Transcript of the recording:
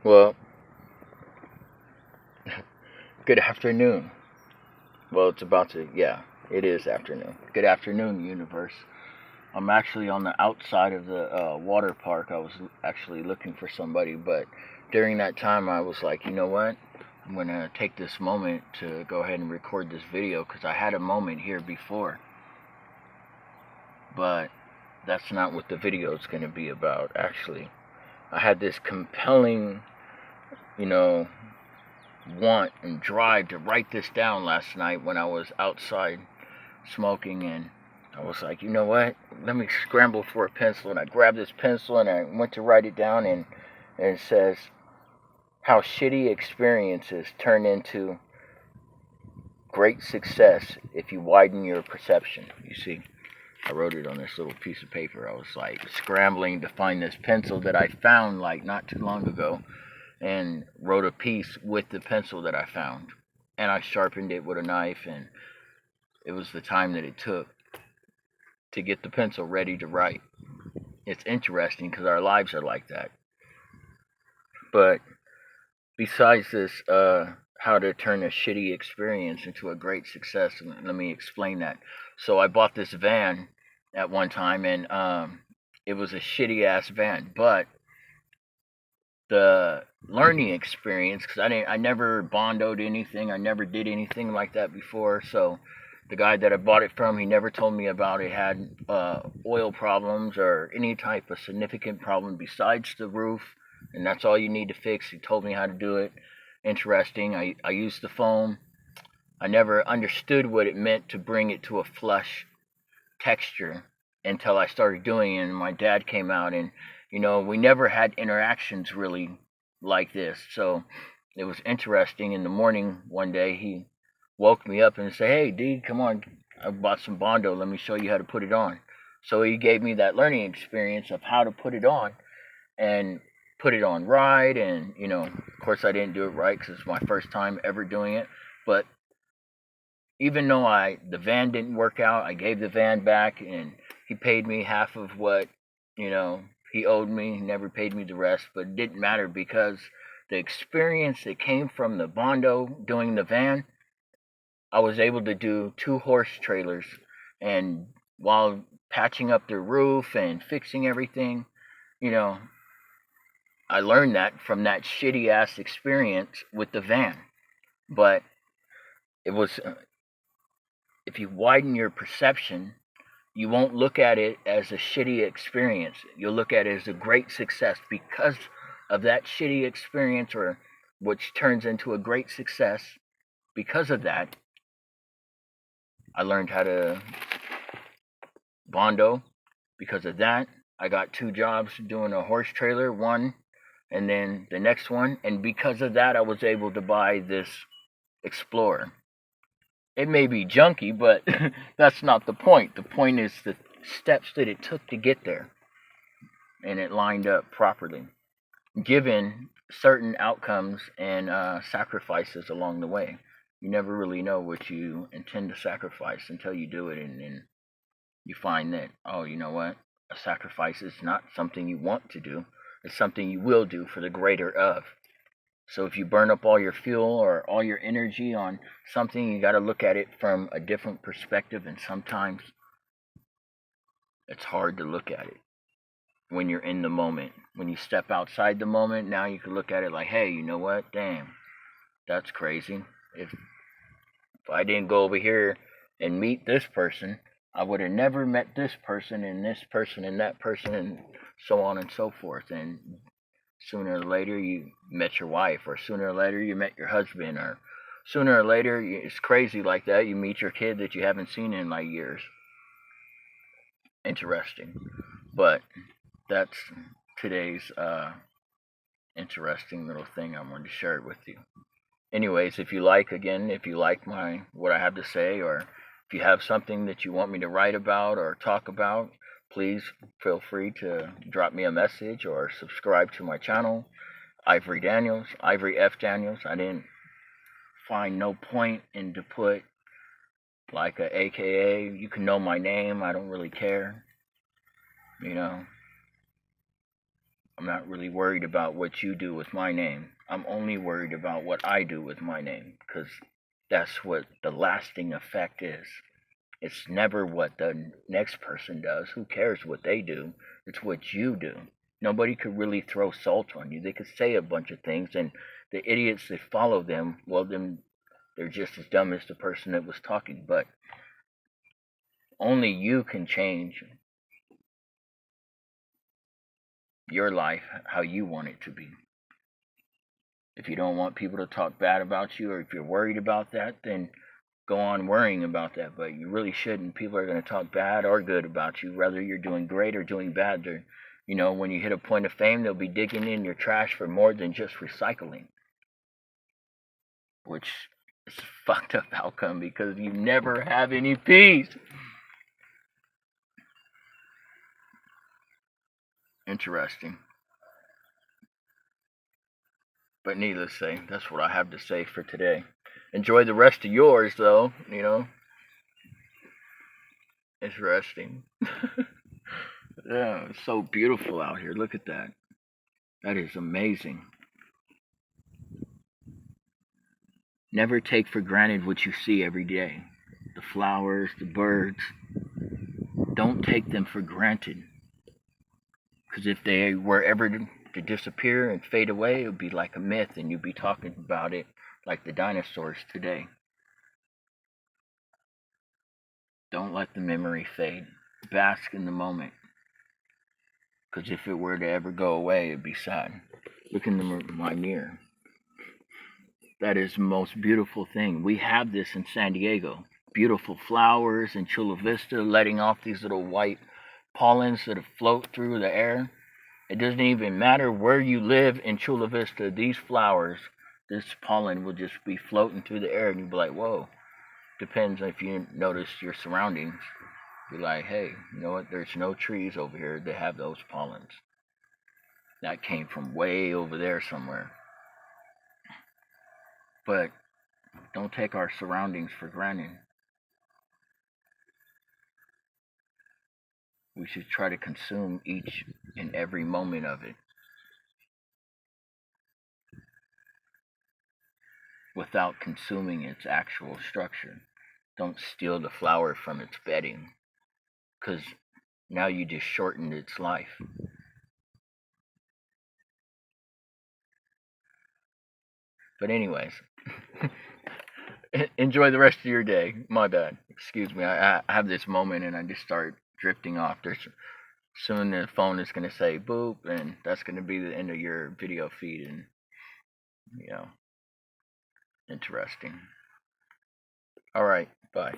Well, good afternoon. Well, it's about to, yeah, it is afternoon. Good afternoon, universe. I'm actually on the outside of the water park. I was actually looking for somebody, but during that time, I was like, you know what? I'm going to take this moment to go ahead and record this video because I had a moment here before, but that's not what the video is going to be about, actually. I had this compelling, you know, want and drive to write this down last night when I was outside smoking, and I was like, you know what? Let me scramble for a pencil, and I grabbed this pencil and I went to write it down, and it says how shitty experiences turn into great success if you widen your perception. You see, I wrote it on this little piece of paper. I was like scrambling to find this pencil that I found like not too long ago, and wrote a piece with the pencil that I found. And I sharpened it with a knife, and it was the time that it took to get the pencil ready to write. It's interesting because our lives are like that. But besides this, how to turn a shitty experience into a great success, let me explain that. So I bought this van at one time, and it was a shitty ass van, but the learning experience, because I never bondoed anything, I never did anything like that before. So the guy that I bought it from, he never told me about it had oil problems or any type of significant problem besides the roof, and that's all you need to fix. He told me how to do it. Interesting. I used the foam. I never understood what it meant to bring it to a flush texture until I started doing it. And my dad came out, and we never had interactions really like this. So it was interesting. In the morning one day, he woke me up and said, "Hey, D, come on. I bought some Bondo. Let me show you how to put it on." So he gave me that learning experience of how to put it on and put it on right. And, of course, I didn't do it right because it's my first time ever doing it. But even though the van didn't work out, I gave the van back, and he paid me half of what he owed me. He never paid me the rest, but it didn't matter because the experience that came from the Bondo doing the van, I was able to do 2 horse trailers, and while patching up the roof and fixing everything, you know, I learned that from that shitty ass experience with the van. But it was if you widen your perception, you won't look at it as a shitty experience. You'll look at it as a great success because of that shitty experience, or which turns into a great success. Because of that, I learned how to Bondo. Because of that, I got 2 jobs doing a horse trailer, one and then the next one. And because of that, I was able to buy this Explorer. It may be junky, but that's not the point. The point is the steps that it took to get there, and it lined up properly, given certain outcomes and sacrifices along the way. You never really know what you intend to sacrifice until you do it, and then you find that, oh, you know what? A sacrifice is not something you want to do. It's something you will do for the greater of. So if you burn up all your fuel or all your energy on something, you got to look at it from a different perspective. And sometimes it's hard to look at it when you're in the moment. When you step outside the moment, now you can look at it like, hey, you know what? Damn, that's crazy. If I didn't go over here and meet this person, I would have never met this person and this person and that person and so on and so forth. And sooner or later you met your wife, or sooner or later you met your husband, or sooner or later, it's crazy like that, you meet your kid that you haven't seen in like years. Interesting. But that's today's interesting little thing I wanted to share it with you. Anyways, if you like what I have to say, or if you have something that you want me to write about or talk about, please feel free to drop me a message or subscribe to my channel, Ivory F. Daniels. I didn't find no point in to put like a AKA. You can know my name. I don't really care. I'm I'm not really worried about what you do with my name. I'm only worried about what I do with my name, because that's what the lasting effect is. It's never what the next person does. Who cares what they do? It's what you do. Nobody could really throw salt on you. They could say a bunch of things, and the idiots that follow them, well, then they're just as dumb as the person that was talking. But only you can change your life how you want it to be. If you don't want people to talk bad about you, or if you're worried about that, then go on worrying about that. But you really shouldn't. People are going to talk bad or good about you, whether you're doing great or doing bad. They're, when you hit a point of fame, they'll be digging in your trash for more than just recycling, which is a fucked up outcome because you never have any peace. Interesting. But needless to say, that's what I have to say for today. Enjoy the rest of yours, though. Interesting. Yeah, it's so beautiful out here. Look at that. That is amazing. Never take for granted what you see every day. The flowers, the birds. Don't take them for granted. Because if they were ever to disappear and fade away, it would be like a myth, and you'd be talking about it like the dinosaurs today. Don't let the memory fade. Bask in the moment. Because if it were to ever go away, it'd be sad. Look in my mirror. That is the most beautiful thing. We have this in San Diego. Beautiful flowers in Chula Vista, letting off these little white pollens that float through the air. It doesn't even matter where you live in Chula Vista. These flowers, this pollen will just be floating through the air, and you'll be like, whoa. Depends if you notice your surroundings. Be like, hey, you know what? There's no trees over here that have those pollens. That came from way over there somewhere. But don't take our surroundings for granted. We should try to consume each and every moment of it without consuming its actual structure. Don't steal the flower from its bedding, because now you just shortened its life. But anyways, enjoy the rest of your day. My bad. Excuse me. I have this moment and I just start drifting off. Soon the phone is going to say boop, and that's going to be the end of your video feed. And, interesting. All right. Bye.